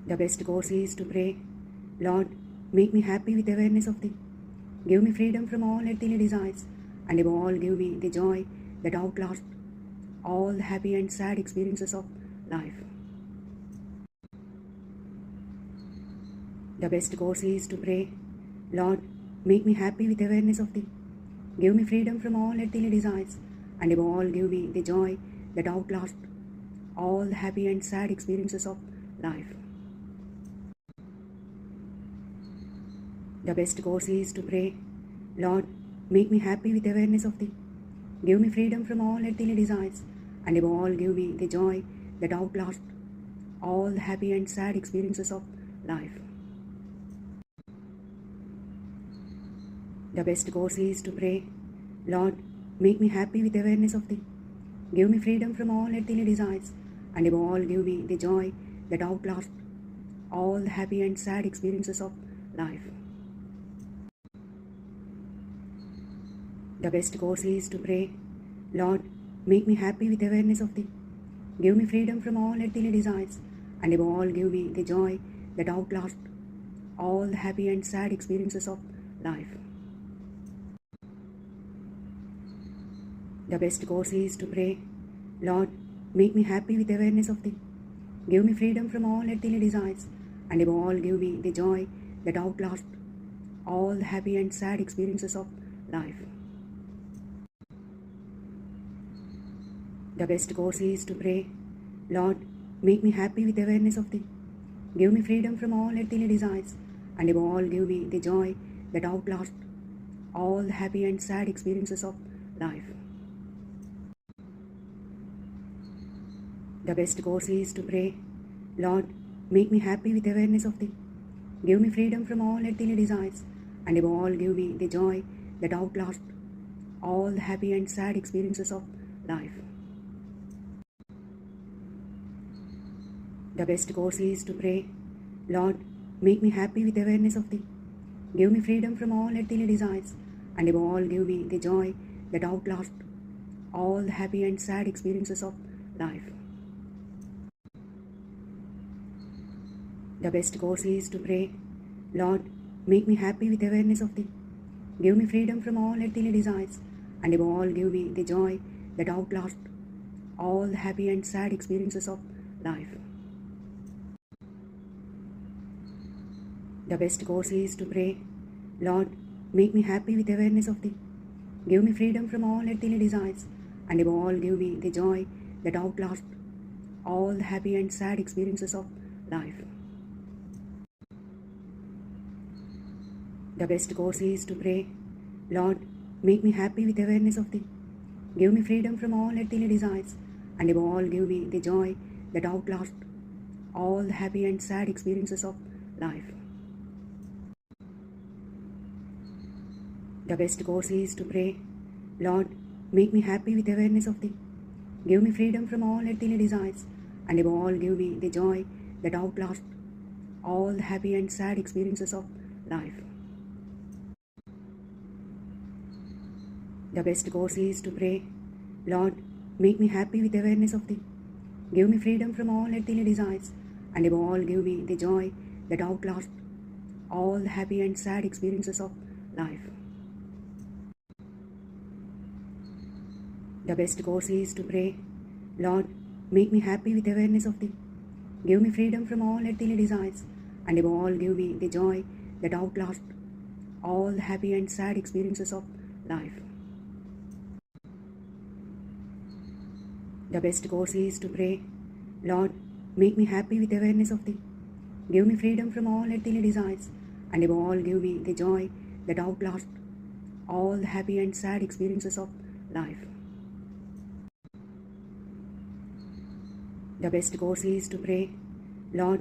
The best course is to pray, Lord, make me happy with awareness of Thee. Give me freedom from all earthly desires, and above all, give me the joy that outlasts all the happy and sad experiences of life. The best course is to pray, Lord, make me happy with awareness of Thee. Give me freedom from all earthly desires, and above all, give me the joy that outlasts all the happy and sad experiences of life. The best course is to pray, Lord, make me happy with awareness of Thee. Give me freedom from all earthly desires, and above all, give me the joy that outlasts all the happy and sad experiences of life. The best course is to pray, Lord, make me happy with awareness of Thee. Give me freedom from all earthly desires, and above all, give me the joy that outlasts all the happy and sad experiences of life. The best course is to pray, Lord, make me happy with awareness of Thee. Give me freedom from all earthly desires, and above all, give me the joy that outlasts all the happy and sad experiences of life. The best course is to pray, Lord, make me happy with awareness of Thee. Give me freedom from all earthly desires, and above all, give me the joy that outlasts all the happy and sad experiences of life. The best course is to pray, Lord, make me happy with awareness of Thee. Give me freedom from all earthly desires, and above all, give me the joy that outlasts all the happy and sad experiences of life. The best course is to pray, Lord, make me happy with awareness of Thee. Give me freedom from all earthly desires, and above all, give me the joy that outlasts all the happy and sad experiences of life. The best course is to pray, Lord, make me happy with awareness of Thee. Give me freedom from all earthly desires, and above all, give me the joy that outlasts all the happy and sad experiences of life. The best course is to pray, Lord, make me happy with awareness of Thee. Give me freedom from all earthly desires, and above all, give me the joy that outlasts all the happy and sad experiences of life. The best course is to pray, Lord, make me happy with awareness of Thee. Give me freedom from all earthly desires, and above all, give me the joy that outlasts all the happy and sad experiences of life. The best course is to pray, Lord, make me happy with awareness of Thee. Give me freedom from all earthly desires, and above all, give me the joy that outlasts all the happy and sad experiences of life. The best course is to pray, Lord, make me happy with awareness of Thee. Give me freedom from all earthly desires, and above all, give me the joy that outlasts all the happy and sad experiences of life. The best course is to pray, Lord, make me happy with awareness of Thee. Give me freedom from all earthly desires, and above all, give me the joy that outlasts all the happy and sad experiences of life. The best course is to pray, Lord, make me happy with awareness of Thee. Give me freedom from all earthly desires, and above all, give me the joy that outlasts all the happy and sad experiences of life. The best course is to pray, Lord, make me happy with awareness of Thee. Give me freedom from all earthly desires, and above all, give me the joy that outlasts all the happy and sad experiences of life. The best course is to pray, Lord,